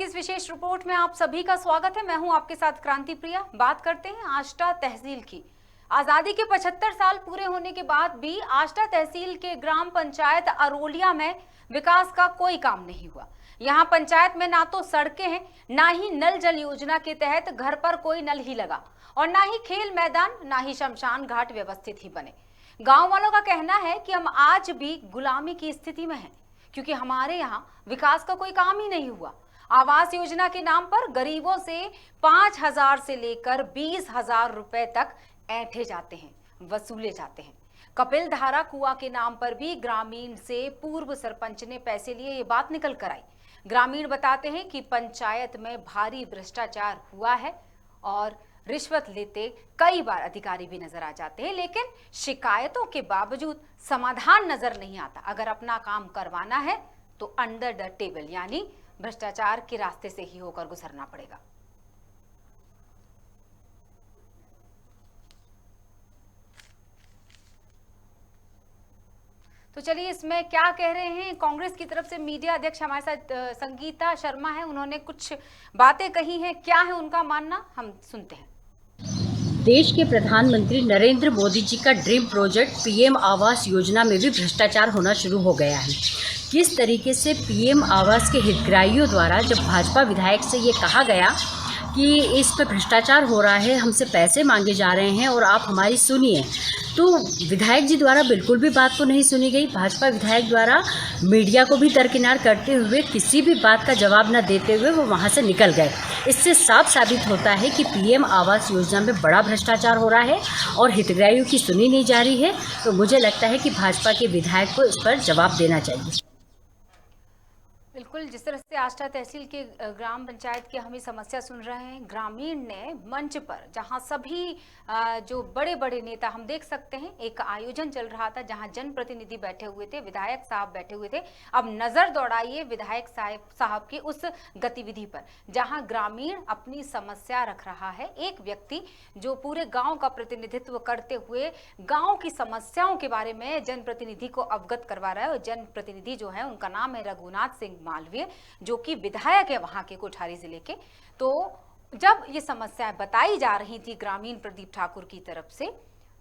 की इस विशेष रिपोर्ट में आप सभी का स्वागत है। मैं हूं आपके साथ क्रांति प्रिया। बात करते हैं आष्टा तहसील की। आजादी के 75 साल पूरे होने के बाद भी आष्टा तहसील के ग्राम पंचायत अरोलिया में विकास का कोई काम नहीं हुआ। यहाँ पंचायत में ना तो सड़कें हैं, ना ही नल जल योजना के तहत घर पर कोई नल ही लगा और ना ही खेल मैदान, ना ही शमशान घाट व्यवस्थित ही बने। गांव वालों का कहना है कि हम आज भी गुलामी की स्थिति में हैं, क्योंकि हमारे यहाँ विकास का कोई काम ही नहीं हुआ। आवास योजना के नाम पर गरीबों से 5,000 से लेकर 20,000 रुपए तक ऐंठे जाते हैं, वसूले जाते हैं। कपिल धारा कुआं के नाम पर भी ग्रामीण से पूर्व सरपंच ने पैसे लिए, ये बात निकल कर आई। ग्रामीण बताते हैं कि पंचायत में भारी भ्रष्टाचार हुआ है और रिश्वत लेते कई बार अधिकारी भी नजर आ जाते हैं, लेकिन शिकायतों के बावजूद समाधान नजर नहीं आता। अगर अपना काम करवाना है तो अंडर द टेबल यानी भ्रष्टाचार के रास्ते से ही होकर गुजरना पड़ेगा। तो चलिए इसमें क्या कह रहे हैं कांग्रेस की तरफ से मीडिया अध्यक्ष हमारे साथ संगीता शर्मा है। उन्होंने कुछ बातें कही हैं, क्या है उनका मानना, हम सुनते हैं। देश के प्रधानमंत्री नरेंद्र मोदी जी का dream project PM Awas Yojana में भी भ्रष्टाचार होना शुरू हो गया है। किस तरीके से पीएम आवास के हितग्राहियों द्वारा जब भाजपा विधायक से ये कहा गया कि इस पे भ्रष्टाचार हो रहा है, हमसे पैसे मांगे जा रहे हैं और आप हमारी सुनिए, तो विधायक जी द्वारा बिल्कुल भी बात को नहीं सुनी गई। भाजपा विधायक द्वारा मीडिया को भी दरकिनार करते हुए, किसी भी बात का जवाब न देते हुए वो वहाँ से निकल गए। इससे साफ साबित होता है कि पीएम आवास योजना में बड़ा भ्रष्टाचार हो रहा है और हितग्राहियों की सुनी नहीं जा रही है। तो मुझे लगता है कि भाजपा के विधायक को इस पर जवाब देना चाहिए। बिल्कुल, जिस तरह से आष्टा तहसील के ग्राम पंचायत की हम समस्या सुन रहे हैं, ग्रामीण ने मंच पर, जहां सभी जो बड़े बड़े नेता, हम देख सकते हैं एक आयोजन चल रहा था जहां जनप्रतिनिधि बैठे हुए थे, विधायक साहब बैठे हुए थे। अब नजर दौड़ाइए विधायक साहब की उस गतिविधि पर जहां ग्रामीण अपनी समस्या रख रहा है। एक व्यक्ति जो पूरे गाँव का प्रतिनिधित्व करते हुए गाँव की समस्याओं के बारे में जनप्रतिनिधि को अवगत करवा रहा है। और जनप्रतिनिधि जो है उनका नाम है रघुनाथ सिंह मालवीय, जो कि विधायक है वहां के कोठारी जिले के। तो जब ये समस्याएं बताई जा रही थी ग्रामीण प्रदीप ठाकुर की तरफ से,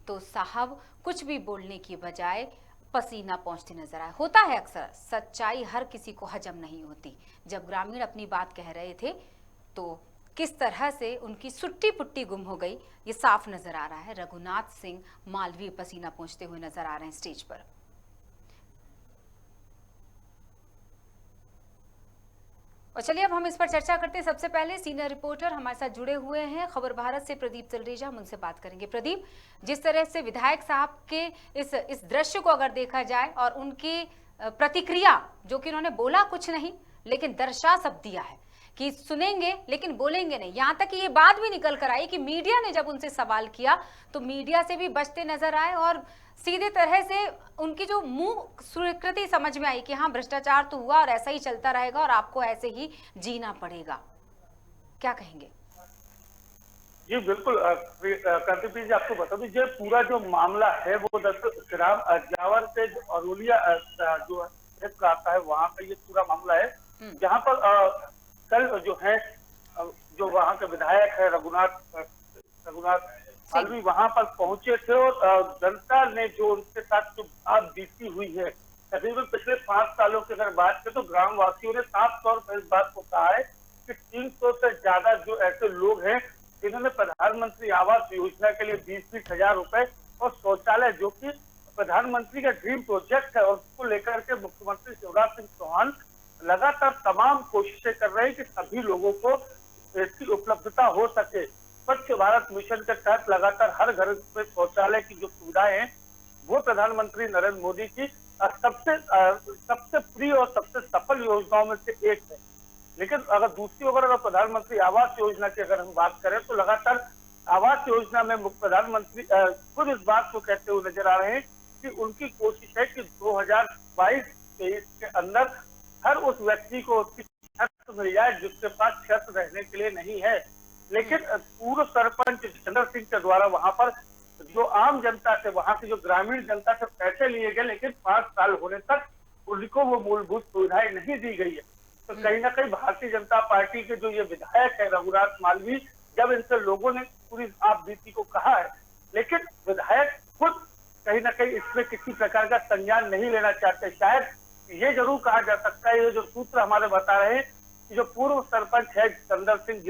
तो साहब कुछ भी बोलने की बजाय पसीना पोंछते नजर आए। होता है अक्सर, सच्चाई हर किसी को हजम नहीं होती। जब ग्रामीण अपनी बात कह रहे थे तो किस तरह से उनकी सुट्टी पुट्टी गुम हो गई, ये साफ नजर आ रहा है। रघुनाथ सिंह मालवीय पसीना पोंछते हुए नजर आ रहे हैं स्टेज पर। और चलिए अब हम इस पर चर्चा करते हैं। सबसे पहले सीनियर रिपोर्टर हमारे साथ जुड़े हुए हैं खबर भारत से, प्रदीप तलरेजा, हम उनसे बात करेंगे। प्रदीप, जिस तरह से विधायक साहब के इस दृश्य को अगर देखा जाए और उनकी प्रतिक्रिया, जो कि उन्होंने बोला कुछ नहीं लेकिन दर्शा सब दिया है कि सुनेंगे लेकिन बोलेंगे नहीं। यहाँ तक कि ये बात भी निकल कर आई कि मीडिया ने जब उनसे सवाल किया तो मीडिया से भी बचते नजर आए और सीधे तरह से उनकी जो मुंह स्वीकृति समझ में आई कि हाँ भ्रष्टाचार तो हुआ और ऐसा ही चलता रहेगा और आपको ऐसे ही जीना पड़ेगा। क्या कहेंगे? जी बिल्कुल, क्रांति जी आपको बता दीजिए, पूरा जो मामला है वो दरअसल जावर से अरोलिया जो आता है वहाँ का ये पूरा मामला है, जहाँ पर कल जो है जो वहाँ के विधायक है रघुनाथ मालवीय वहां पर पहुंचे थे और जनता ने जो उनके साथ जो बात बीती हुई है, तकरीबन पिछले 5 सालों की अगर बात करें तो ग्राम वासियों ने साफ तौर पर इस बात को कहा है कि 300 से ज्यादा जो ऐसे लोग हैं जिन्होंने प्रधानमंत्री आवास योजना के लिए 20-20 हजार रुपए और शौचालय, जो कि प्रधानमंत्री का ड्रीम प्रोजेक्ट है, और उसको लेकर के मुख्यमंत्री शिवराज सिंह चौहान लगातार तमाम कोशिशें कर रहे हैं कि सभी लोगों को इसकी उपलब्धता हो सके। स्वच्छ भारत मिशन के तहत लगातार हर घर में शौचालय की जो सुविधाएं हैं वो प्रधानमंत्री नरेंद्र मोदी की सबसे प्रिय और सबसे सफल योजनाओं में से एक है। लेकिन अगर दूसरी ओर अगर प्रधानमंत्री आवास योजना की अगर हम बात करें तो लगातार आवास योजना में प्रधानमंत्री खुद इस बात को कहते हुए नजर आ रहे हैं कि उनकी कोशिश है कि 2022-23 के अंदर हर उस व्यक्ति को उसकी छत मिल जाए जिसके पास छत रहने के लिए नहीं है। लेकिन पूर्व सरपंच चंद्र सिंह के द्वारा वहां पर जो आम जनता से, वहां की जो ग्रामीण जनता से पैसे लिए गए, लेकिन 5 साल होने तक उनको वो मूलभूत सुविधाएं नहीं दी गई है। तो कहीं ना कहीं भारतीय जनता पार्टी के जो ये विधायक है रघुनाथ मालवीय, जब इनसे लोगों ने पूरी आप बीती को कहा है, लेकिन विधायक खुद कहीं ना कहीं इसमें किसी प्रकार का संज्ञान नहीं लेना चाहते। शायद ये जरूर कहा जा सकता है, ये जो सूत्र हमारे बता रहे हैं कि जो पूर्व सरपंच है चंदर सिंह,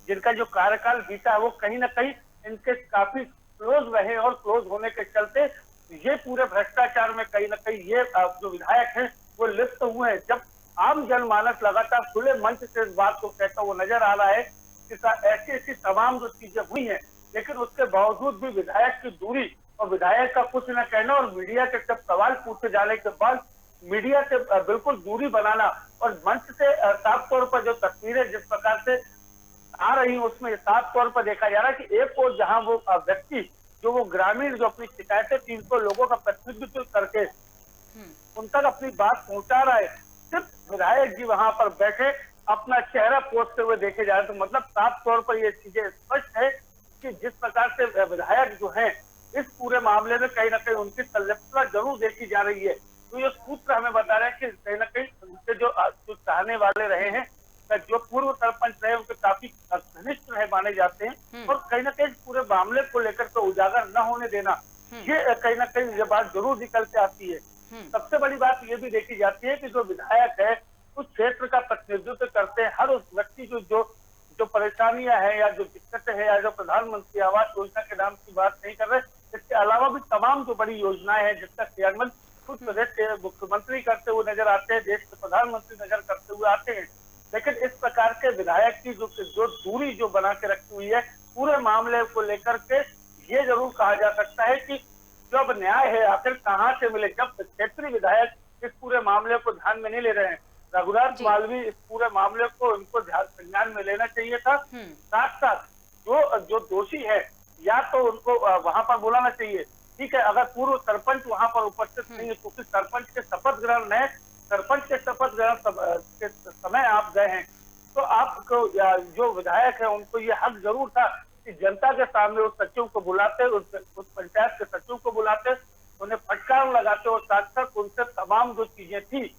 जिनका जो कार्यकाल बीता है वो कहीं ना कहीं इनके काफी क्लोज रहे और क्लोज होने के चलते ये पूरे भ्रष्टाचार में कहीं ना कहीं ये जो विधायक हैं वो लिप्त हुए हैं। जब आम जनमानस लगातार खुले मंच से इस बात को कहता हुआ नजर आ रहा है कि ऐसी ऐसी तमाम जो चीजें हुई हैं, लेकिन उसके बावजूद भी विधायक की दूरी और विधायक का कुछ न कहना और मीडिया के जब सवाल पूछे जाने के बाद मीडिया से बिल्कुल दूरी बनाना और मंच से साफ तौर पर जो तस्वीरें जिस प्रकार से आ रही है उसमें साफ तौर पर देखा जा रहा है कि एक और जहां वो व्यक्ति जो वो ग्रामीण जो अपनी शिकायतें 300 लोगों का प्रतिनिधित्व करके उन तक अपनी बात पहुंचा रहा है, सिर्फ विधायक जी वहां पर बैठे अपना चेहरा पोषते हुए देखे जा रहे। तो मतलब साफ तौर पर ये चीजें स्पष्ट है कि जिस प्रकार से विधायक जो है इस पूरे मामले में कहीं ना कहीं उनकी संलिप्तता जरूर देखी जा रही है। तो ये सूत्र हमें बता रहे हैं कि कहीं ना कहीं उनके जो चाहने वाले रहे हैं, जो पूर्व सरपंच रहे उनके काफी घनिष्ठ रहे माने जाते हैं और कहीं ना कहीं पूरे मामले को लेकर के उजागर न होने देना, ये कहीं ना कहीं ये बात जरूर निकल के आती है। सबसे बड़ी बात ये भी देखी जाती है कि जो विधायक है उस क्षेत्र का प्रतिनिधित्व करते हैं, हर उस व्यक्ति जो परेशानियां हैं या जो दिक्कतें हैं या जो प्रधानमंत्री आवास योजना के नाम की बात नहीं कर रहे, इसके अलावा भी तमाम जो बड़ी योजनाएं हैं जिसका क्रियान्वयन खुद प्रदेश के मुख्यमंत्री करते हुए नजर आते हैं, देश के प्रधानमंत्री नजर करते हुए आते हैं। लेकिन इस प्रकार के विधायक की जो दूरी जो बना के रखी हुई है पूरे मामले को लेकर के, ये जरूर कहा जा सकता है कि जब न्याय है आखिर कहाँ से मिले, जब क्षेत्रीय विधायक इस पूरे मामले को ध्यान में नहीं ले रहे हैं। रघुनाथ मालवीय इस पूरे मामले को उनको संज्ञान में लेना चाहिए था। साथ साथ जो दोषी है या तो उनको वहां पर बुलाना चाहिए, ठीक है, अगर पूर्व सरपंच वहां पर उपस्थित नहीं है क्योंकि सरपंच के शपथ ग्रहण है, सरपंच के शपथ ग्रहण के समय आप गए हैं, तो आपको जो विधायक है उनको ये हक जरूर था कि जनता के सामने उस सचिव को बुलाते, उस पंचायत के सचिव को बुलाते, उन्हें फटकार लगाते और साथ साथ उनसे तमाम जो चीजें थी,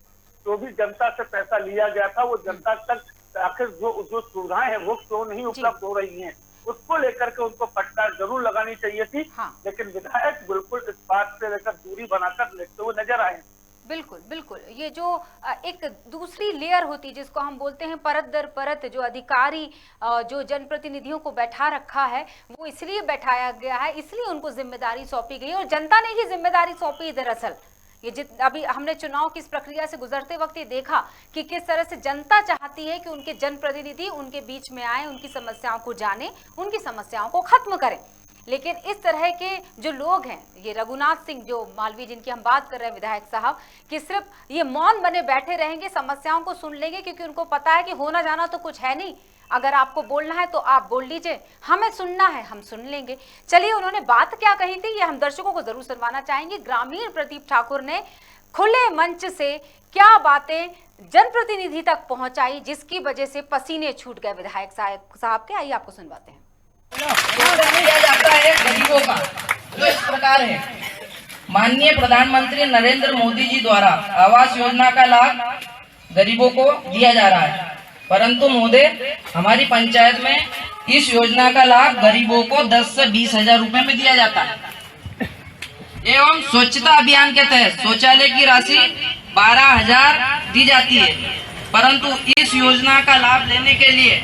जो भी जनता से पैसा लिया गया था वो जनता तक आखिर जो सुविधाएं हैं वो क्यों नहीं उपलब्ध हो रही हैं, उसको लेकर के उनको फटकार जरूर लगानी चाहिए थी। लेकिन विधायक बिल्कुल इस बात से लेकर दूरी बनाकर लेते हुए नजर आए। बिल्कुल बिल्कुल, ये जो एक दूसरी लेयर होती है जिसको हम बोलते हैं परत दर परत, जो अधिकारी जो जनप्रतिनिधियों को बैठा रखा है वो इसलिए बैठाया गया है, इसलिए उनको जिम्मेदारी सौंपी गई और जनता ने ही जिम्मेदारी सौंपी। दरअसल ये अभी हमने चुनाव की इस प्रक्रिया से गुजरते वक्त ये देखा कि किस तरह से जनता चाहती है कि उनके जनप्रतिनिधि उनके बीच में आए, उनकी समस्याओं को जाने, उनकी समस्याओं को खत्म करें। लेकिन इस तरह के जो लोग हैं, ये रघुनाथ सिंह जो मालवीय जिनकी हम बात कर रहे हैं विधायक साहब, कि सिर्फ ये मौन बने बैठे रहेंगे, समस्याओं को सुन लेंगे क्योंकि उनको पता है कि होना जाना तो कुछ है नहीं, अगर आपको बोलना है तो आप बोल लीजिए, हमें सुनना है हम सुन लेंगे। चलिए उन्होंने बात क्या कही थी ये हम दर्शकों को जरूर सुनवाना चाहेंगे। ग्रामीण प्रदीप ठाकुर ने खुले मंच से क्या बातें जनप्रतिनिधि तक पहुंचाई जिसकी वजह से पसीने छूट गए विधायक साहब के। आइए आपको सुनवाते हैं। किया जाता है गरीबों का, जो इस प्रकार है। माननीय प्रधानमंत्री नरेंद्र मोदी जी द्वारा आवास योजना का लाभ गरीबों को दिया जा रहा है, परंतु महोदय हमारी पंचायत में इस योजना का लाभ गरीबों को 10 से 20 हजार रुपए में दिया जाता है। एवं स्वच्छता अभियान के तहत शौचालय की राशि 12,000 दी जाती है, परंतु इस योजना का लाभ लेने के लिए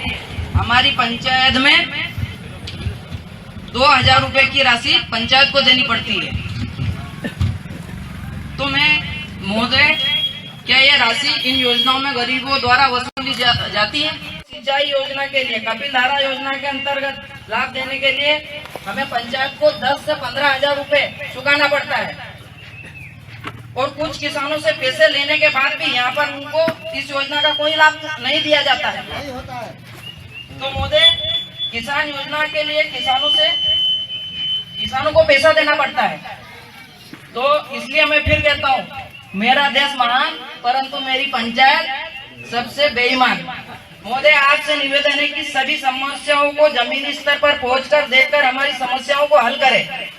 हमारी पंचायत में 2,000 रुपए की राशि पंचायत को देनी पड़ती है। तो मैं महोदय, क्या ये राशि इन योजनाओं में गरीबों द्वारा वसूली जाती है? सिंचाई योजना के लिए, कपिल धारा योजना के अंतर्गत लाभ देने के लिए हमें पंचायत को 10 से 15,000 रुपए चुकाना पड़ता है और कुछ किसानों से पैसे लेने के बाद भी यहाँ पर उनको इस योजना का कोई लाभ नहीं दिया जाता है। तो महोदय, किसान योजना के लिए किसानों को पैसा देना पड़ता है। तो इसलिए मैं फिर कहता हूँ, मेरा देश महान परंतु मेरी पंचायत सबसे बेईमान। महोदय, आपसे निवेदन है कि सभी समस्याओं को जमीनी स्तर पर पहुंचकर देखकर हमारी समस्याओं को हल करें।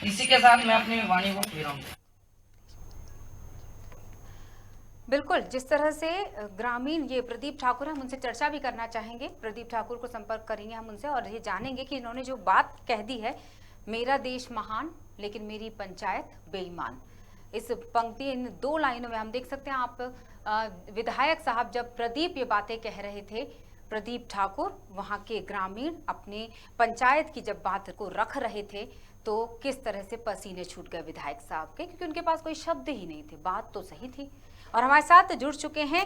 इसी के साथ मैं अपनी वाणी को विराम दूं। बिल्कुल, जिस तरह से ग्रामीण ये प्रदीप ठाकुर, हम उनसे चर्चा भी करना चाहेंगे। प्रदीप ठाकुर को संपर्क करेंगे हम उनसे और ये जानेंगे कि इन्होंने जो बात कह दी है, मेरा देश महान लेकिन मेरी पंचायत बेईमान, इस पंक्ति, इन 2 लाइनों में हम देख सकते हैं। आप विधायक साहब जब प्रदीप ये बातें कह रहे थे, प्रदीप ठाकुर वहाँ के ग्रामीण अपने पंचायत की जब बात को रख रहे थे, तो किस तरह से पसीने छूट गए विधायक साहब के, क्योंकि उनके पास कोई शब्द ही नहीं थे। बात तो सही थी। और हमारे साथ जुड़ चुके हैं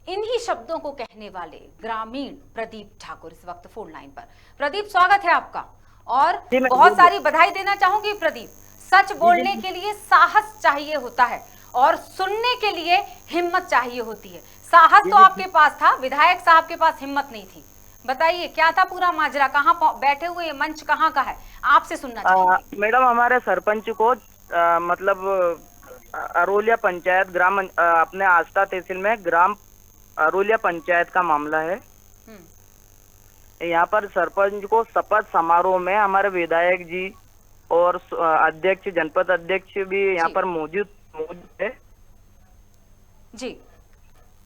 इन्हीं शब्दों को कहने वाले ग्रामीण प्रदीप ठाकुर इस वक्त फोन लाइन पर। प्रदीप, स्वागत है आपका और बहुत सारी बधाई देना चाहूंगी। प्रदीप, सच बोलने के लिए साहस चाहिए होता है और सुनने के लिए हिम्मत चाहिए होती है। साहस तो आपके पास था, विधायक साहब के पास हिम्मत नहीं थी। बताइए क्या था पूरा माजरा, कहाँ बैठे हुए, ये मंच कहाँ का है, आपसे सुनना चाहिए। मैडम, हमारे सरपंच को मतलब अरोलिया पंचायत ग्राम अपने आस्था तहसील में ग्राम अरोलिया पंचायत का मामला है। यहाँ पर सरपंच को शपथ समारोह में हमारे विधायक जी और अध्यक्ष, जनपद अध्यक्ष भी यहाँ पर मौजूद है जी।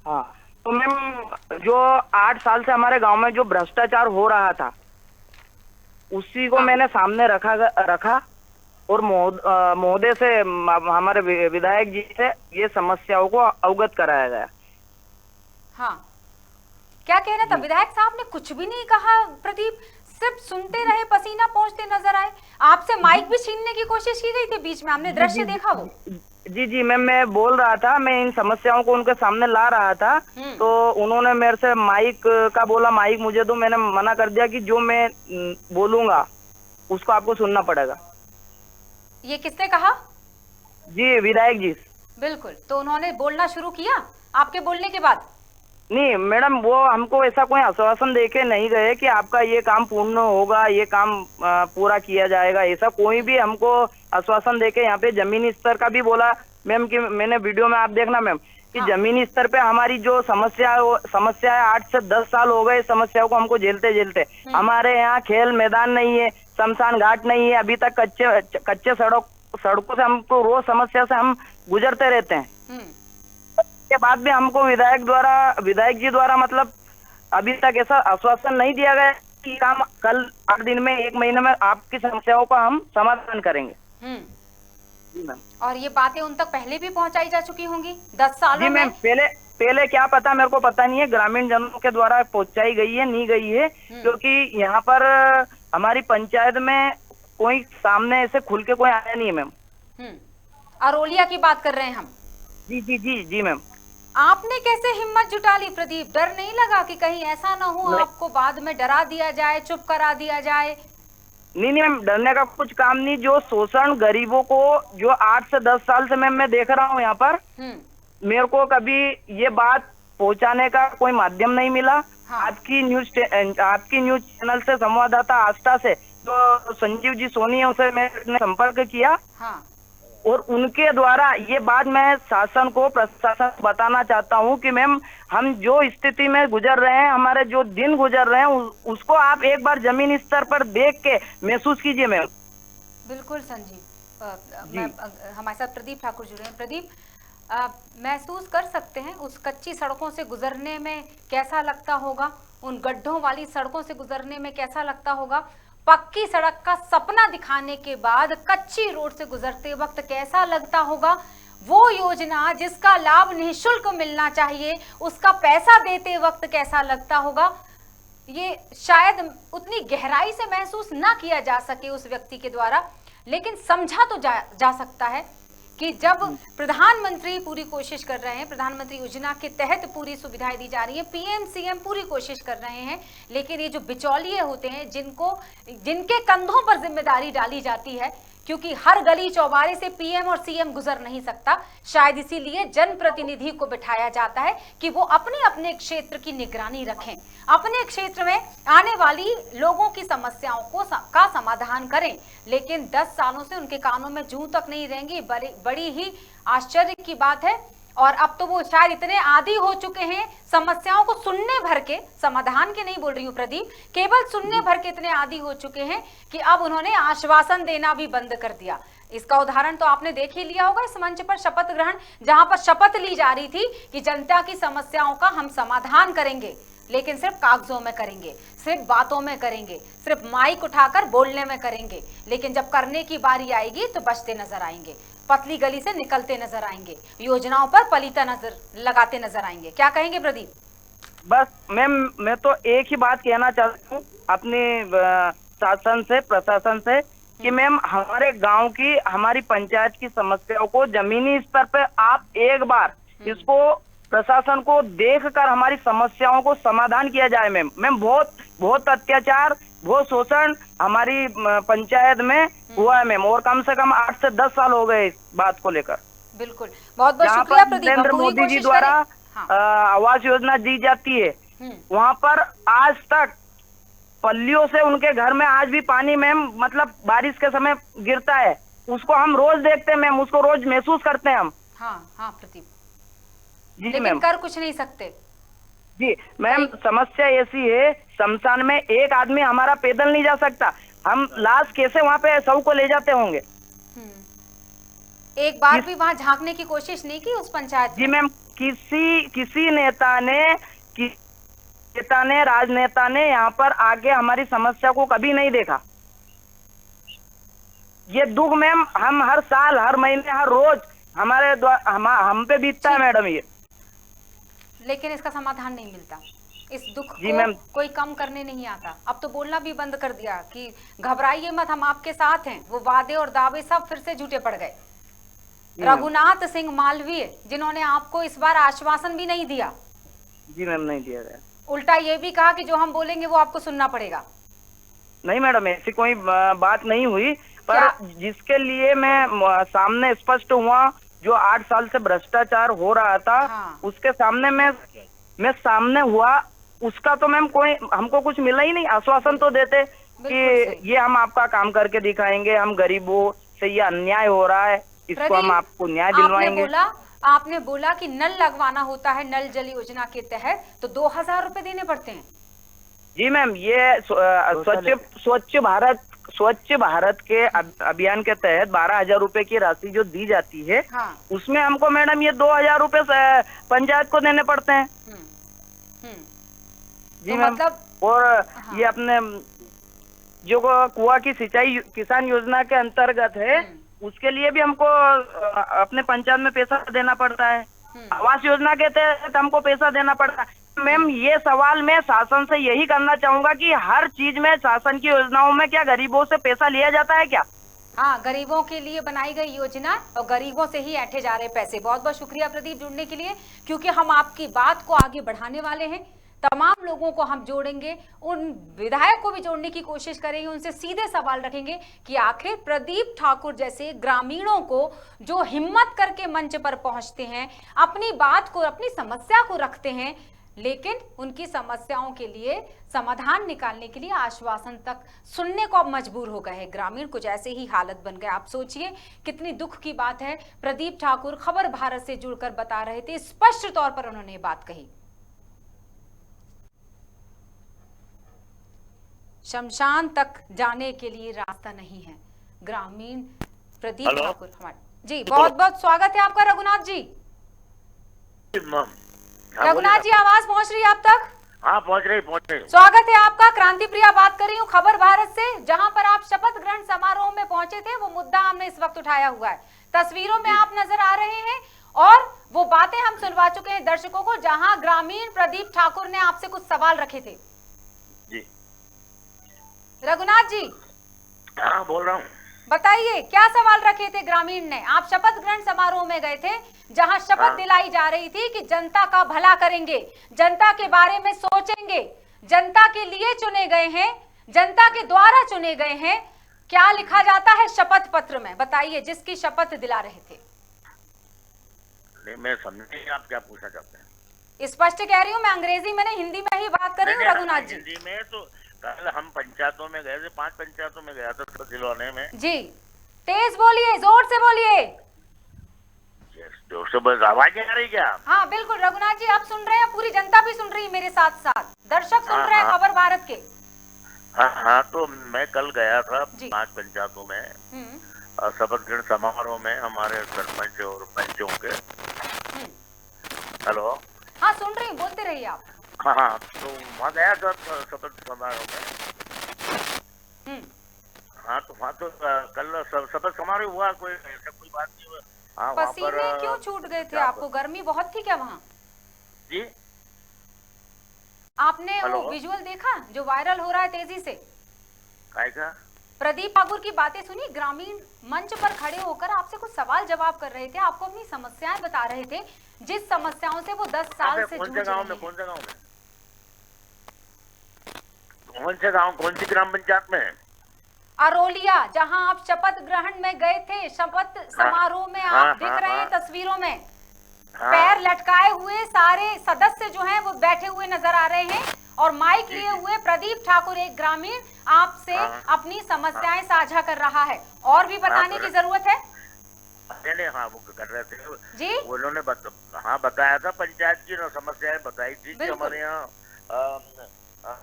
हाँ, तो मैम जो 8 साल से हमारे गांव में जो भ्रष्टाचार हो रहा था, उसी को मैंने सामने रखा और महोदय से, हमारे विधायक जी से ये समस्याओं को अवगत कराया गया। हाँ, क्या कहना था? विधायक साहब ने कुछ भी नहीं कहा प्रदीप, सिर्फ सुनते रहे, पसीना पोंछते नजर आए। आपसे माइक भी छीनने की कोशिश की गई थी बीच में, हमने दृश्य देखा वो। जी मैम, मैं बोल रहा था, मैं इन समस्याओं को उनके सामने ला रहा था, तो उन्होंने मेरे से माइक का बोला, माइक मुझे दो। मैंने मना कर दिया कि जो मैं बोलूंगा उसको आपको सुनना पड़ेगा। ये किसने कहा? जी, विधायक जी। बिल्कुल, तो उन्होंने बोलना शुरू किया आपके बोलने के बाद? नहीं मैडम, वो हमको ऐसा कोई आश्वासन देके नहीं गए कि आपका ये काम पूर्ण होगा, ये काम पूरा किया जाएगा। ऐसा कोई भी हमको आश्वासन देके, यहाँ पे जमीनी स्तर का भी बोला मैम, कि मैंने वीडियो में आप देखना मैम, कि जमीनी स्तर पे हमारी जो समस्या है 8 से 10 साल हो गए समस्याओं को हमको झेलते। हमारे यहाँ खेल मैदान नहीं है, शमशान घाट नहीं है, अभी तक कच्चे सड़कों से हमको रोज समस्या से हम गुजरते रहते हैं। के बाद भी हमको विधायक जी द्वारा मतलब अभी तक ऐसा आश्वासन नहीं दिया गया कि काम कल 8 दिन में, 1 महीने में आपकी समस्याओं का हम समाधान करेंगे। जी मैम। और ये बातें उन तक पहले भी पहुंचाई जा चुकी होंगी 10 सालों में? जी मैम, पहले क्या पता, मेरे को पता नहीं है, ग्रामीण जनों के द्वारा पहुंचाई गई है, नहीं गई है, क्योंकि यहाँ पर हमारी पंचायत में कोई सामने ऐसे खुल के कोई आया नहीं है मैम। अरोलिया की बात कर रहे हैं हम। जी मैम। आपने कैसे हिम्मत जुटा ली प्रदीप? डर नहीं लगा कि कहीं ऐसा ना हो आपको बाद में डरा दिया जाए, चुप करा दिया जाए? नहीं मैम, डरने का कुछ काम नहीं। जो शोषण गरीबों को जो 8 से 10 साल से मैं देख रहा हूँ यहाँ पर, मेरे को कभी ये बात पहुँचाने का कोई माध्यम नहीं मिला। हाँ। आपकी न्यूज चैनल से, संवाददाता आस्था से जो संजीव जी सोनी है, उनसे मैंने संपर्क किया। हाँ। और उनके द्वारा ये बात मैं शासन को, प्रशासन को बताना चाहता हूँ कि मैम, हम जो स्थिति में गुजर रहे हैं, हमारे जो दिन गुजर रहे हैं, उसको आप एक बार जमीन स्तर पर देख के महसूस कीजिए मैम। बिल्कुल संजीव, हमारे साथ प्रदीप ठाकुर जुड़े हैं। प्रदीप, महसूस कर सकते हैं उस कच्ची सड़कों से गुजरने में कैसा लगता होगा, उन गड्ढों वाली सड़कों से गुजरने में कैसा लगता होगा, पक्की सड़क का सपना दिखाने के बाद कच्ची रोड से गुजरते वक्त कैसा लगता होगा, वो योजना जिसका लाभ निःशुल्क मिलना चाहिए उसका पैसा देते वक्त कैसा लगता होगा, ये शायद उतनी गहराई से महसूस ना किया जा सके उस व्यक्ति के द्वारा, लेकिन समझा तो जा सकता है कि जब प्रधानमंत्री पूरी कोशिश कर रहे हैं, प्रधानमंत्री योजना के तहत पूरी सुविधाएं दी जा रही है, पीएम सीएम पूरी कोशिश कर रहे हैं, लेकिन ये जो बिचौलिए होते हैं, जिनके कंधों पर जिम्मेदारी डाली जाती है, क्योंकि हर गली चौबारे से पीएम और सीएम गुजर नहीं सकता, शायद इसीलिए जनप्रतिनिधि को बिठाया जाता है कि वो अपने अपने क्षेत्र की निगरानी रखें, अपने क्षेत्र में आने वाली लोगों की समस्याओं का समाधान करें। लेकिन 10 सालों से उनके कानों में जूं तक नहीं रहेंगी, बड़ी ही आश्चर्य की बात है। और अब तो वो शायद इतने आदी हो चुके हैं समस्याओं को सुनने भर के, समाधान के नहीं बोल रही हूँ प्रदीप, केवल सुनने भर के इतने आदी हो चुके हैं कि अब उन्होंने आश्वासन देना भी बंद कर दिया। इसका उदाहरण तो आपने देख ही लिया होगा इस मंच पर शपथ ग्रहण, जहां पर शपथ ली जा रही थी कि जनता की समस्याओं का हम समाधान करेंगे, लेकिन सिर्फ कागजों में करेंगे, सिर्फ बातों में करेंगे, सिर्फ माइक उठाकर बोलने में करेंगे, लेकिन जब करने की बारी आएगी तो बचते नजर आएंगे, पतली गली से निकलते नजर आएंगे, योजनाओं पर पलीता नजर लगाते नजर आएंगे। क्या कहेंगे प्रदीप? बस मैम, मैं तो एक ही बात कहना चाहती हूँ अपने शासन से, प्रशासन से, कि मैम हमारे गांव की, हमारी पंचायत की समस्याओं को जमीनी स्तर पे आप एक बार इसको प्रशासन को देखकर हमारी समस्याओं को समाधान किया जाए। मैम बहुत अत्याचार, बहुत शोषण हमारी पंचायत में हुआ है मैम, और कम से कम 8 से 10 साल हो गए इस बात को लेकर। बिल्कुल, बहुत बहुत शुक्रिया प्रदीप। नरेंद्र मोदी जी द्वारा आवास योजना दी जाती है, वहाँ पर आज तक पल्लियों से उनके घर में आज भी पानी मैम, मतलब बारिश के समय गिरता है, उसको हम रोज देखते हैं मैम, उसको रोज महसूस करते हैं हम। हाँ प्रदीप जी लेकिन मैम, कर कुछ नहीं सकते। जी मैम, समस्या ऐसी है, शमशान में एक आदमी हमारा पैदल नहीं जा सकता, हम लाश कैसे वहाँ पे शव को ले जाते होंगे। एक बार भी वहाँ झांकने की कोशिश नहीं की उस पंचायत जी मैम, किसी नेता ने राजनेता ने यहाँ पर आके हमारी समस्या को कभी नहीं देखा। ये दुख मैम हम हर साल, हर महीने, हर रोज हमारे हम पे बीतता है मैडम ये, लेकिन इसका समाधान नहीं मिलता। इस दुख जी को मैम, कोई कम करने नहीं आता। अब तो बोलना भी बंद कर दिया कि घबराइए मत, हम आपके साथ हैं। वो वादे और दावे सब फिर से झूठे पड़ गए। रघुनाथ सिंह मालवीय, जिन्होंने आपको इस बार आश्वासन भी नहीं दिया। जी मैम, नहीं दिया गया। उल्टा ये भी कहा कि जो हम बोलेंगे वो आपको सुनना पड़ेगा। नहीं मैडम, ऐसी कोई बात नहीं हुई, पर जिसके लिए मैं सामने स्पष्ट हुआ, जो 8 साल से भ्रष्टाचार हो रहा था, उसके सामने मैं सामने हुआ, उसका तो मैम कोई हमको कुछ मिला ही नहीं। आश्वासन तो देते कि ये हम आपका काम करके दिखाएंगे, हम गरीबों से ये अन्याय हो रहा है, इसको हम आपको न्याय दिलवाएंगे। आपने बोला कि नल लगवाना होता है नल जल योजना के तहत, तो 2000 रुपए देने पड़ते हैं। जी मैम, ये स्वच्छ भारत के अभियान के तहत 12,000 रुपए की राशि जो दी जाती है, उसमें हमको मैडम ये 2,000 रुपए पंचायत को देने पड़ते हैं। जी मैम, मतलब और ये अपने जो कुआं की सिंचाई किसान योजना के अंतर्गत है, उसके लिए भी हमको अपने पंचायत में पैसा देना पड़ता है। आवास योजना के तहत हमको पैसा देना पड़ता है। मैम, ये सवाल मैं शासन से यही करना चाहूंगा कि हर चीज में, शासन की योजनाओं में क्या गरीबों से पैसा लिया जाता है क्या? हाँ, गरीबों के लिए बनाई गई योजना और गरीबों से ही ऐंठे जा रहे पैसे। बहुत बहुत शुक्रिया प्रदीप जुड़ने के लिए, क्योंकि हम आपकी बात को आगे बढ़ाने वाले हैं। तमाम लोगों को हम जोड़ेंगे, उन विधायक को भी जोड़ने की कोशिश करेंगे, उनसे सीधे सवाल रखेंगे कि आखिर प्रदीप ठाकुर जैसे ग्रामीणों को जो हिम्मत करके मंच पर पहुंचते हैं, अपनी बात को, अपनी समस्या को रखते हैं, लेकिन उनकी समस्याओं के लिए समाधान निकालने के लिए आश्वासन तक सुनने को अब मजबूर हो गए हैं। ग्रामीण कुछ ऐसे ही हालत बन गए। आप सोचिए कितनी दुख की बात है। प्रदीप ठाकुर खबर भारत से जुड़कर बता रहे थे, स्पष्ट तौर पर उन्होंने ये बात कही। शमशान तक जाने के लिए रास्ता नहीं है। ग्रामीण प्रदीप ठाकुर हमारे। जी, बहुत बहुत स्वागत है आपका रघुनाथ जी। रघुनाथ जी, आवाज पहुंच रही है आप तक? हाँ, पहुंच रही। स्वागत है आपका। क्रांति प्रिया बात कर रही हूँ खबर भारत से, जहां पर आप शपथ ग्रहण समारोह में पहुंचे थे। वो मुद्दा हमने इस वक्त उठाया हुआ है। तस्वीरों में आप नजर आ रहे हैं और वो बातें हम सुनवा चुके हैं दर्शकों को, जहां ग्रामीण प्रदीप ठाकुर ने आपसे कुछ सवाल रखे थे। जी रघुनाथ जी, हाँ बोल रहा हूँ। बताइए क्या सवाल रखे थे ग्रामीण ने? आप शपथ ग्रहण समारोह में गए थे, जहां शपथ दिलाई जा रही थी कि जनता का भला करेंगे, जनता के बारे में सोचेंगे, जनता के लिए चुने गए हैं, जनता के द्वारा चुने गए हैं। क्या लिखा जाता है शपथ पत्र में? बताइए, जिसकी शपथ दिला रहे थे। नहीं, मैं समझ नहीं आप क्या पूछना चाहते हैं। स्पष्ट कह रही हूँ मैं, अंग्रेजी में नहीं हिंदी में ही बात कर रही हूँ रघुनाथ जी। हिंदी में तो कल हम पंचायतों में गए थे, 5 पंचायतों में गया था दिलवाने में। जी, तेज बोलिए, जोर से बोलिए। जोर से बस आवाज नहीं आ रही क्या? हाँ बिल्कुल रघुनाथ जी, आप सुन रहे हैं, पूरी जनता भी सुन रही है मेरे साथ साथ, दर्शक सुन रहे हैं खबर भारत के। हाँ, तो मैं कल गया था जी। 5 पंचायतों में शपथ ग्रहण समारोह में हमारे सरपंच और पंचों के। हेलो, हाँ सुन रही हूँ, बोलते रहिए आप। हाँ, तो वहाँ गया था शपथ समारोह में। हाँ, तो वहाँ तो कल शपथ समारोह हुआ, कोई ऐसा कोई बात नहीं हुआ। हाँ, वहाँ पर पसीने क्यों छूट गए थे आपको? गर्मी बहुत थी क्या वहाँ? जी, आपने वो विजुअल देखा जो वायरल हो रहा है तेजी से? काय का? प्रदीप ठाकुर की बातें सुनी, ग्रामीण मंच पर खड़े होकर आपसे कुछ सवाल जवाब कर रहे थे, आपको अपनी समस्याएं बता रहे थे, जिस समस्याओं से वो 10 साल से जूझ रहे हैं। कौन से गाँव, कौन सी ग्राम पंचायत में? अरोलिया, जहां आप शपथ ग्रहण में गए थे, शपथ समारोह में आप दिख रहे हैं तस्वीरों में। पैर लटकाए हुए सारे सदस्य जो हैं वो बैठे हुए नजर आ रहे हैं और माइक लिए हुए प्रदीप ठाकुर, एक ग्रामीण, आपसे अपनी समस्याएं साझा कर रहा है। और भी बताने की जरूरत है? नहीं, हाँ, वो कर रहे थे जी, उन्होंने बताया था, पंचायत की समस्याएं बताई थी कि हमारे यहाँ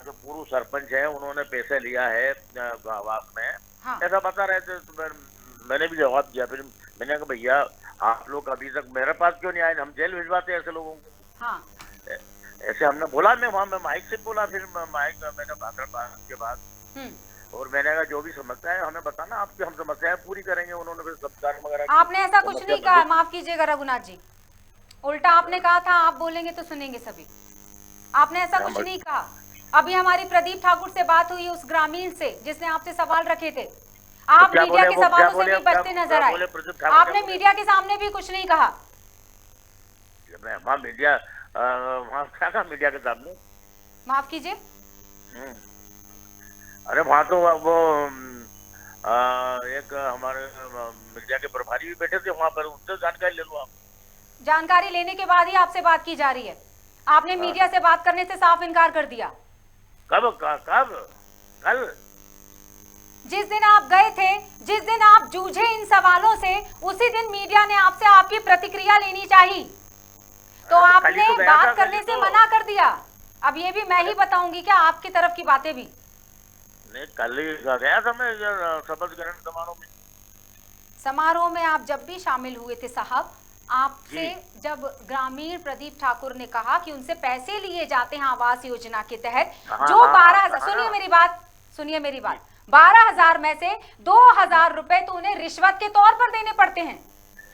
जो पूर्व सरपंच है उन्होंने पैसे लिया है आवास में। हाँ। ऐसा बता रहे थे, तो मैंने भी जवाब दिया। फिर मैंने कहा भैया आप लोग अभी तक मेरे पास क्यों नहीं आए, हम जेल भिजवाते हैं ऐसे लोगों को। हाँ। ऐसे हमने बोला, मैं वहाँ माइक से बोला, फिर माइक मैंने बात के बाद और मैंने कहा जो भी समस्या है हमें बताना, आपकी हम समस्याएं पूरी करेंगे। उन्होंने फिर सत्कार वगैरह। आपने ऐसा कुछ नहीं कहा, माफ कीजिएगा रघुनाथ जी, उल्टा आपने कहा था आप बोलेंगे तो सुनेंगे सभी। आपने ऐसा कुछ नहीं कहा। अभी हमारी प्रदीप ठाकुर से बात हुई, उस ग्रामीण से जिसने आपसे सवाल रखे थे, आप मीडिया के सवालों से भी बचते नजर आए। आपने मीडिया के सामने भी कुछ नहीं कहा। वहाँ मीडिया, वहाँ क्या कहा मीडिया के सामने? माफ कीजिए। अरे वहाँ तो वो एक हमारे मीडिया के प्रभारी भी बैठे थे वहाँ पर, उनसे जानकारी ले लो आप। जानकारी लेने के बाद ही आपसे बात की जा रही है। आपने मीडिया से बात करने से साफ इनकार कर दिया। कब कल? जिस दिन आप गए थे, जिस दिन आप जूझे इन सवालों से, उसी दिन मीडिया ने आपसे आपकी प्रतिक्रिया लेनी चाहिए, तो आपने बात करने से मना कर दिया। अब ये भी मैं ही बताऊंगी क्या आपकी तरफ की बातें भी? नहीं, कल ही गया था मैं शपथ ग्रहण समारोह में आप जब भी शामिल हुए थे साहब, आपसे जब ग्रामीण प्रदीप ठाकुर ने कहा कि उनसे पैसे लिए जाते हैं आवास योजना के तहत, जो 12,000, सुनिए मेरी बात, 12,000 में से 2,000 रुपए तो उन्हें रिश्वत के तौर पर देने पड़ते हैं।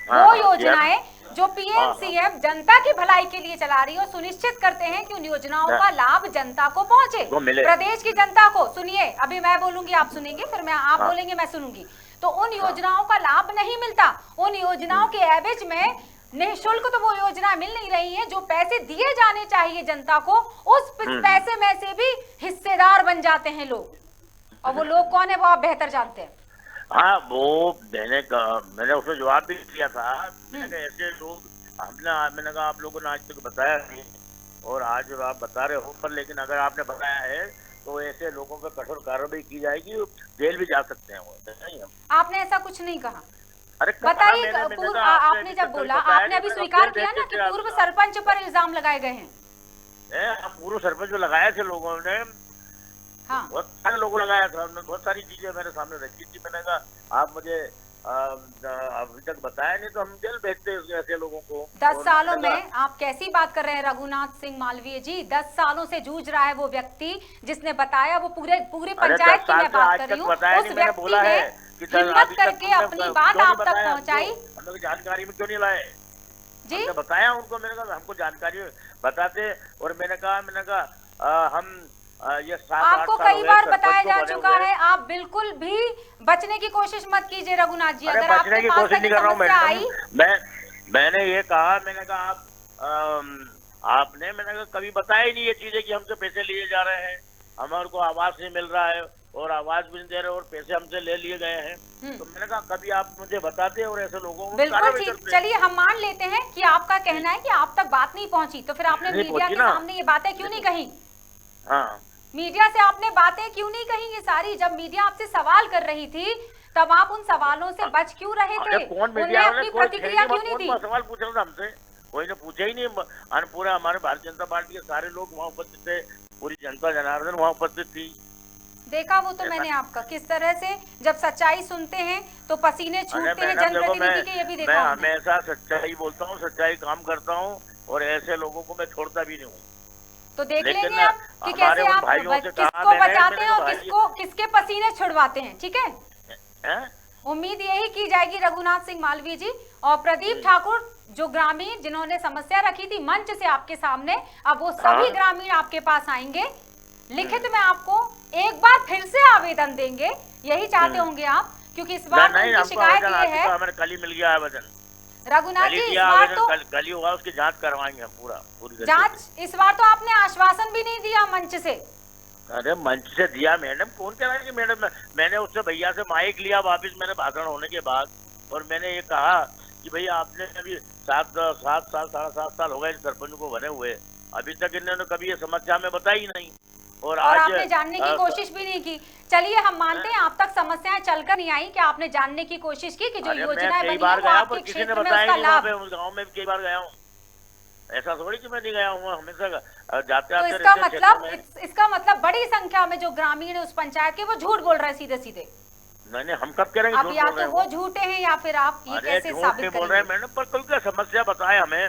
वो योजनाएं जो पीएम-सीएम जनता की भलाई के लिए चला रही है और सुनिश्चित करते हैं कि उन योजनाओं का लाभ जनता को पहुंचे, प्रदेश की जनता को। सुनिए, अभी मैं बोलूंगी आप सुनेंगे, फिर मैं आप बोलेंगे मैं सुनूंगी। तो उन योजनाओं का लाभ नहीं मिलता, उन योजनाओं के एवज में निःशुल्क तो वो योजना मिल नहीं रही है, जो पैसे दिए जाने चाहिए जनता को, उस पैसे में से भी हिस्सेदार बन जाते हैं लोग। और वो लोग कौन है वो आप बेहतर जानते हैं। हाँ, वो मैंने उसमें जवाब भी दिया था। मैंने ऐसे लोग मैंने कहा आप लोगों ने आज तक बताया नहीं और आज आप बता रहे हो, पर लेकिन अगर आपने बताया है तो ऐसे लोगों पर कठोर कार्रवाई की जाएगी, जेल भी जा सकते हैं वो। नहीं, आपने ऐसा कुछ नहीं कहा। अरे बताइए, आपने जब बोला, आपने अभी स्वीकार किया ना कि पूर्व सरपंच पर इल्जाम लगाए गए हैं। पूर्व सरपंच में लगाए थे लोगों ने। हाँ। बहुत सारे लोगों लगाया था, उन्होंने बहुत सारी चीजें मेरे सामने रखी थी। मैंने कहा आप मुझे अभी तक बताया नहीं तो हम जेल भेजते हैं ऐसे लोगों को। 10 सालों में आप कैसी बात कर रहे हैं रघुनाथ सिंह मालवीय जी? 10 सालों से जूझ रहा है वो व्यक्ति जिसने बताया, वो पूरी पंचायत की मैं बात कर रही हूँ। उस व्यक्ति ने हिम्मत करके अपनी बात आप तक पहुँचाई। हम लोग जानकारी में क्यों नहीं लाए जी? बताया उनको, मैंने कहा हमको जानकारी बताते। और मैंने कहा हम ये आपको कई बार बताया जा चुका है, आप बिल्कुल भी बचने की कोशिश मत कीजिए रघुनाथ जी। अगर बचने की कोशिश नहीं कर रहा हूँ मैंने ये कहा, मैंने कहा मैंने कहा कभी बताया ही नहीं ये चीजें कि हमसे पैसे लिए जा रहे हैं, हमारे को आवास नहीं मिल रहा है और आवाज भी नहीं दे रहे और पैसे हमसे ले लिए गए हैं। तो मैंने कहा कभी आप मुझे बताते और ऐसे लोगों को। बिल्कुल ठीक, चलिए हम मान लेते हैं कि आपका कहना है कि आप तक बात नहीं पहुंची, तो फिर आपने मीडिया के सामने ये बातें क्यों नहीं कही? हाँ, मीडिया से आपने बातें क्यों नहीं कही ये सारी? जब मीडिया आपसे सवाल कर रही थी तब आप उन सवालों से बच क्यों रहे थे? कौन उन्हें मीडिया अपनी प्रतिक्रिया क्यों नहीं दी? सवाल पूछ रहा था हमसे, कोई ने पूछा ही नहीं। पूरा हमारे भारतीय जनता पार्टी के सारे लोग वहाँ उपस्थित थे, पूरी जनता जनार्दन वहाँ उपस्थित थी। देखा वो तो मैंने आपका किस तरह से जब सच्चाई सुनते हैं तो पसीने छूटते हैं जनप्रतिनिधि के, ये भी देखा। मैं हमेशा सच्चाई बोलता हूँ, सच्चाई काम करता हूँ और ऐसे लोगों को मैं छोड़ता भी नहीं हूँ। तो देख लेंगे आप कि कैसे आप किसको बचाते हैं और किसके पसीने छुड़वाते हैं। ठीक है, उम्मीद यही की जाएगी रघुनाथ सिंह मालवीय जी और प्रदीप ठाकुर जो ग्रामीण जिन्होंने समस्या रखी थी मंच से आपके सामने, अब वो सभी ग्रामीण आपके पास आएंगे, लिखित में आपको एक बार फिर से आवेदन देंगे, यही चाहते होंगे आप, क्योंकि इस बार उनकी शिकायत ये है। हमें कल ही मिल गया आवेदन रघुनाथ जी, इस बार तो कल ही होगा, उसकी जांच करवाएंगे हम पूरी जांच। इस बार तो आपने आश्वासन भी नहीं दिया मंच से। अरे मंच से दिया मैडम, कौन कह रहा है कि मैडम, मैंने उससे भैया से माइक लिया वापिस मैंने भाषण होने के बाद, और मैंने ये कहा कि भैया आपने अभी 7 साल हो गए सरपंच को बने हुए, अभी तक इन्होंने कभी ये समस्या में बताई नहीं, और आज आपने जानने की कोशिश भी नहीं की। चलिए हम मानते हैं आप तक समस्याएं चलकर नहीं आई, कि आपने जानने की कोशिश की कि जो योजनाएं बनी है वो आपके क्षेत्र में उसका लाभ। गाँव में कई बार गया हूँ, ऐसा थोड़ी कि मैं नहीं गया हूँ, हमेशा जाते तो इसका मतलब बड़ी संख्या में जो ग्रामीण है उस पंचायत के वो झूठ बोल रहे हैं सीधे सीधे। नहीं, हम कब कह रहे हैं अब या तो वो झूठे हैं या फिर आप ये कैसे साबित बोल रहे हैं मैडम? पर कोई समस्या बताए हमें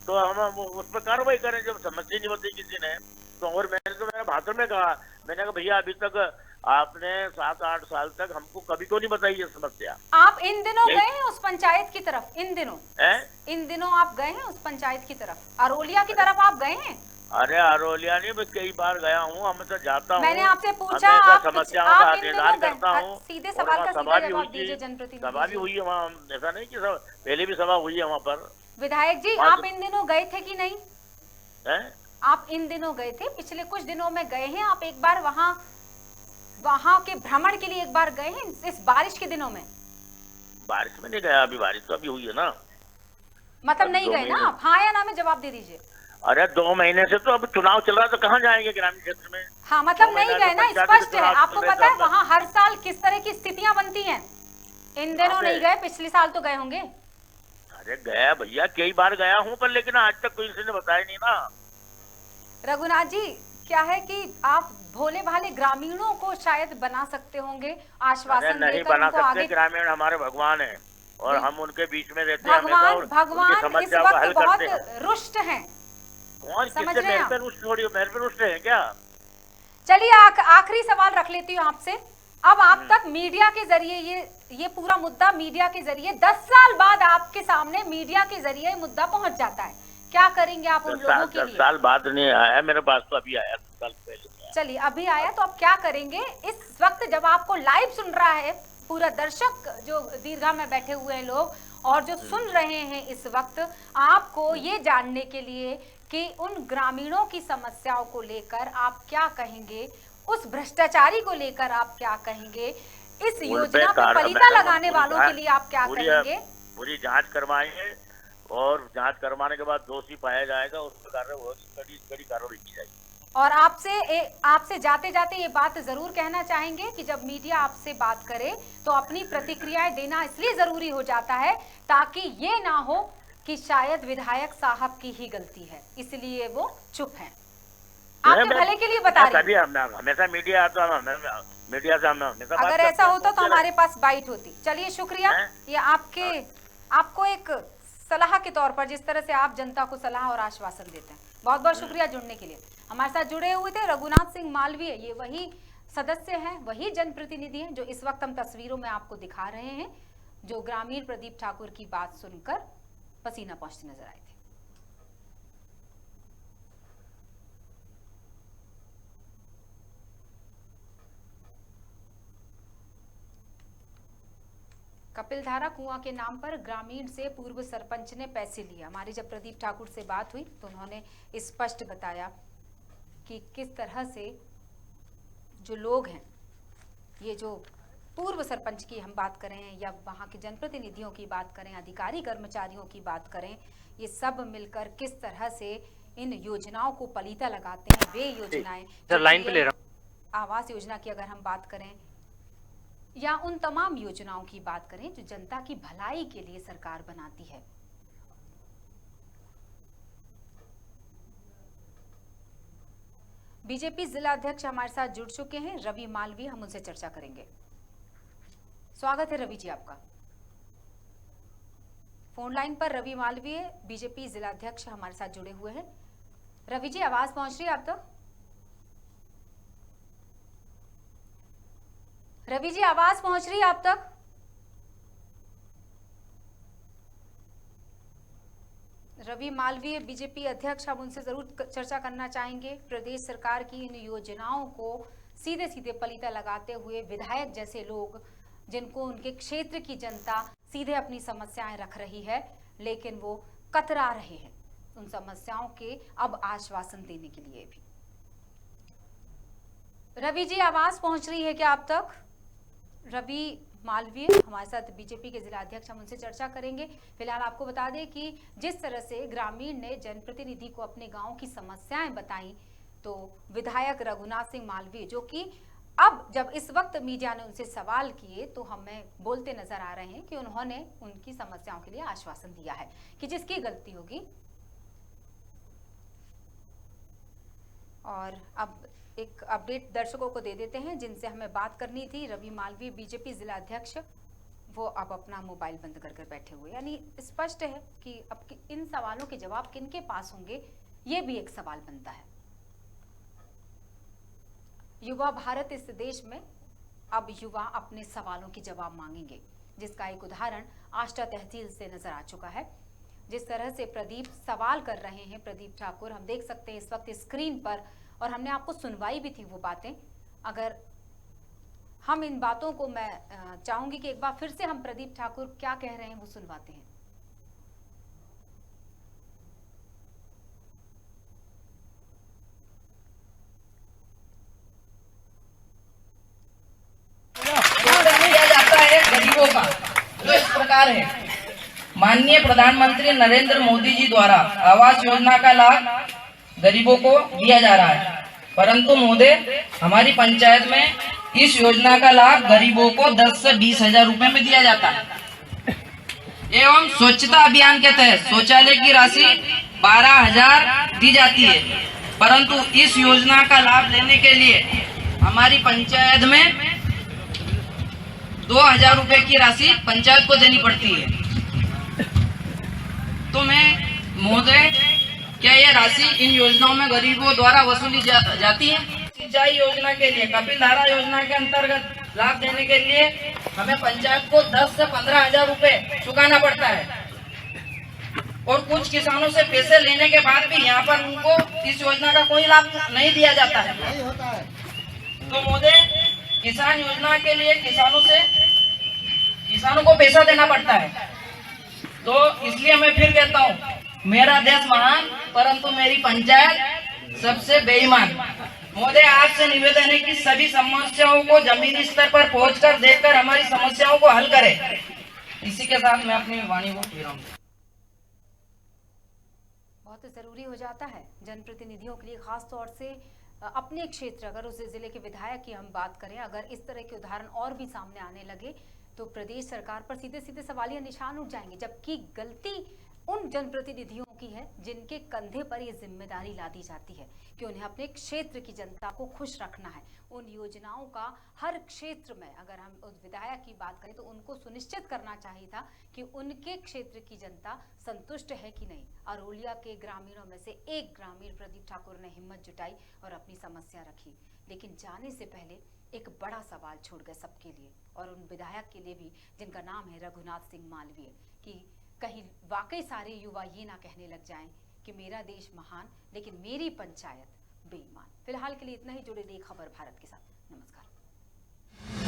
तो हम उस पर कार्रवाई करें। जब समस्या नहीं बताई किसी ने तो, और मैंने तो मेरे भाषण में कहा, मैंने कहा भैया अभी तक आपने 7-8 साल तक हमको कभी तो नहीं बताई ये समस्या। आप इन दिनों गए हैं उस पंचायत की तरफ? इन दिनों आप गए हैं उस पंचायत की तरफ, अरोलिया की तरफ आप गए हैं? अरे अरोलिया नहीं, मैं कई बार गया हूँ, हमेशा जाता हूँ। मैंने आपसे पूछा, आप निदान करता हूँ, सीधे सवाल का सीधा जवाब दीजिए। जनप्रतिनिधि सभा भी हुई है वहाँ, ऐसा नहीं कि पहले भी सभा हुई है वहाँ पर। विधायक जी, आप इन दिनों गए थे कि नहीं? आप इन दिनों गए थे? पिछले कुछ दिनों में गए हैं आप एक बार वहाँ के भ्रमण के लिए एक बार गए हैं इस बारिश के दिनों में? बारिश में नहीं गया, अभी बारिश तो अभी हुई है ना। मतलब नहीं गए ना आप? हाँ या ना में जवाब दे दीजिए। अरे 2 महीने से तो अब चुनाव चल रहा है, तो कहाँ जाएंगे ग्रामीण क्षेत्र में? हाँ, मतलब नहीं गए ना, स्पष्ट है। आपको पता है वहाँ हर साल किस तरह की स्थितियाँ बनती हैं? इन दिनों नहीं गए, पिछले साल तो गए होंगे। अरे गया भैया, कई बार गया हूँ, पर लेकिन आज तक कोई ने बताया नहीं ना। रघुनाथ जी, क्या है कि आप भोले भाले ग्रामीणों को शायद बना सकते होंगे, आश्वासन नहीं बना सकते। ग्रामीण हमारे भगवान हैं और हम उनके बीच में रहते हैं। भगवान इस वक्त बहुत रुष्ट हैं। कौन समझ रहे हैं? मेरे पे रुष्ट है क्या? चलिए आखिरी सवाल रख लेती हूँ आपसे। अब आप तक मीडिया के जरिए ये पूरा मुद्दा मीडिया के जरिए 10 साल बाद आपके सामने मीडिया के जरिए मुद्दा पहुंच जाता है, क्या करेंगे आप उन लोगों के लिए? 10 साल बाद नहीं आया मेरे पास, तो अभी आया 10 साल पहले। चलिए अभी आया, तो अब क्या करेंगे इस वक्त जब आपको लाइव सुन रहा है पूरा दर्शक जो दीर्घा में बैठे हुए हैं लोग, और जो सुन रहे हैं इस वक्त, आपको ये जानने के लिए कि उन ग्रामीणों की समस्याओं को लेकर आप क्या कहेंगे, उस भ्रष्टाचारी को लेकर आप क्या कहेंगे, इस योजना पर पलीता लगाने वालों के लिए आप क्या कहेंगे? पूरी जांच करवाएंगे और जांच करवाने के बाद दोषी पाया जाएगा, उस पर कड़ी कार्रवाई की जाएगी। और आपसे जाते जाते ये बात जरूर कहना चाहेंगे कि जब मीडिया आपसे बात करे तो अपनी प्रतिक्रियाएं देना इसलिए जरूरी हो जाता है ताकि ये ना हो कि शायद विधायक साहब की ही गलती है, इसलिए वो चुप हैं। आपके भले के लिए बता रही हूं। हमेशा मीडिया आता है, मीडिया से हमेशा अगर ऐसा होता तो हमारे पास बाइट होती। चलिए शुक्रिया, ये आपको एक सलाह के तौर पर जिस तरह से आप जनता को सलाह और आश्वासन देते हैं, बहुत बहुत शुक्रिया जुड़ने के लिए। हमारे साथ जुड़े हुए थे रघुनाथ सिंह मालवीय, ये वही सदस्य हैं, वही जनप्रतिनिधि हैं जो इस वक्त हम तस्वीरों में आपको दिखा रहे हैं, जो ग्रामीण प्रदीप ठाकुर की बात सुनकर पसीना पोंछते नजर आए थे। कपिलधारा कुआं के नाम पर ग्रामीण से पूर्व सरपंच ने पैसे लिए। हमारी जब प्रदीप ठाकुर से बात हुई तो उन्होंने स्पष्ट बताया कि किस तरह से जो लोग हैं, ये जो पूर्व सरपंच की हम बात करें या वहाँ के जनप्रतिनिधियों की बात करें, अधिकारी कर्मचारियों की बात करें, ये सब मिलकर किस तरह से इन योजनाओं को पलीता लगाते हैं। वे योजनाएं लाइन पे ले रहा हूं। आवास योजना की अगर हम बात करें या उन तमाम योजनाओं की बात करें जो जनता की भलाई के लिए सरकार बनाती है। बीजेपी जिला अध्यक्ष हमारे साथ जुड़ चुके हैं, रवि मालवीय, हम उनसे चर्चा करेंगे। स्वागत है रवि जी आपका। फोन लाइन पर रवि मालवीय बीजेपी जिला अध्यक्ष हमारे साथ जुड़े हुए हैं। रवि जी, आवाज पहुंच रही है आप तक? रवि जी, आवाज पहुंच रही है आप तक? रवि मालवीय बीजेपी अध्यक्ष, हम उनसे जरूर चर्चा करना चाहेंगे। प्रदेश सरकार की इन योजनाओं को सीधे सीधे पलीता लगाते हुए विधायक जैसे लोग, जिनको उनके क्षेत्र की जनता सीधे अपनी समस्याएं रख रही है, लेकिन वो कतरा रहे हैं उन समस्याओं के अब आश्वासन देने के लिए भी। रवि जी, आवाज पहुंच रही है क्या आप तक? रवि मालवीय हमारे साथ बीजेपी के जिला अध्यक्ष, हम उनसे चर्चा करेंगे। फिलहाल आपको बता दें कि जिस तरह से ग्रामीण ने जनप्रतिनिधि को अपने गांव की समस्याएं बताई, तो विधायक रघुनाथ सिंह मालवीय, जो कि अब जब इस वक्त मीडिया ने उनसे सवाल किए तो हमें बोलते नजर आ रहे हैं कि उन्होंने उनकी समस्याओं के लिए आश्वासन दिया है कि जिसकी गलती होगी। और अब एक अपडेट दर्शकों को दे देते हैं जिनसे हमें बात करनी थी। रवि मालवीय बीजेपी जिला अध्यक्ष, वो अब अपना मोबाइल बंद कर बैठे हुए, यानी स्पष्ट है कि अब इन सवालों के जवाब किनके पास होंगे, ये भी एक सवाल बनता है। युवा भारत इस देश में अब युवा अपने सवालों के जवाब मांगेंगे, जिसका एक उदाहरण आष्टा तहसील से नजर आ चुका है। जिस तरह से प्रदीप सवाल कर रहे हैं, प्रदीप ठाकुर, हम देख सकते हैं इस वक्त स्क्रीन पर, और हमने आपको सुनवाई भी थी वो बातें। अगर हम इन बातों को, मैं चाहूंगी कि एक बार फिर से हम प्रदीप ठाकुर क्या कह रहे हैं वो सुनवाते हैं। किया जाता है गरीबों का, जो इस प्रकार है। माननीय प्रधानमंत्री नरेंद्र मोदी जी द्वारा आवास योजना का लाभ गरीबों को दिया जा रहा है, परंतु महोदय, हमारी पंचायत में इस योजना का लाभ गरीबों को 10 से 20 हजार रुपए में दिया जाता है। एवं स्वच्छता अभियान के तहत शौचालय की राशि 12,000 दी जाती है, परंतु इस योजना का लाभ लेने के लिए हमारी पंचायत में 2,000 रुपए की राशि पंचायत को देनी पड़ती है। तो मैं महोदय, क्या यह राशि इन योजनाओं में गरीबों द्वारा वसूली जाती है? सिंचाई योजना के लिए, कपिल धारा योजना के अंतर्गत लाभ देने के लिए हमें पंचायत को 10 से 15,000 रुपए चुकाना पड़ता है, और कुछ किसानों से पैसे लेने के बाद भी यहाँ पर उनको इस योजना का कोई लाभ नहीं दिया जाता है। तो महोदय, किसान योजना के लिए किसानों को पैसा देना पड़ता है। तो इसलिए मैं फिर कहता हूँ, मेरा देश महान, परंतु मेरी पंचायत सबसे बेईमान। महोदय, आपसे निवेदन है कि सभी समस्याओं को जमीनी स्तर पर पहुंचकर देखकर हमारी समस्याओं को हल करें। इसी के साथ मैं अपनी वाणी को विराम दूं। बहुत जरूरी हो जाता है जनप्रतिनिधियों के लिए, खास तौर से अपने क्षेत्र, अगर उस जिले के विधायक की हम बात करें, अगर इस तरह के उदाहरण और भी सामने आने लगे तो प्रदेश सरकार पर सीधे सीधे सवालिया निशान उठ जाएंगे, जबकि गलती उन जनप्रतिनिधियों की है जिनके कंधे पर ये जिम्मेदारी लादी जाती है कि उन्हें अपने क्षेत्र की जनता को खुश रखना है। उन योजनाओं का हर क्षेत्र में, अगर हम उस विधायक की बात करें, तो उनको सुनिश्चित करना चाहिए था कि उनके क्षेत्र की जनता संतुष्ट है कि नहीं। अरोलिया के ग्रामीणों में से एक ग्रामीण प्रदीप ठाकुर ने हिम्मत जुटाई और अपनी समस्या रखी, लेकिन जाने से पहले एक बड़ा सवाल छोड़ गए सबके लिए, और उन विधायक के लिए भी जिनका नाम है रघुनाथ सिंह मालवीय, कि कहीं वाकई सारे युवा ये ना कहने लग जाएं कि मेरा देश महान लेकिन मेरी पंचायत बेईमान। फिलहाल के लिए इतना ही। जुड़े रहिए खबर भारत के साथ। नमस्कार।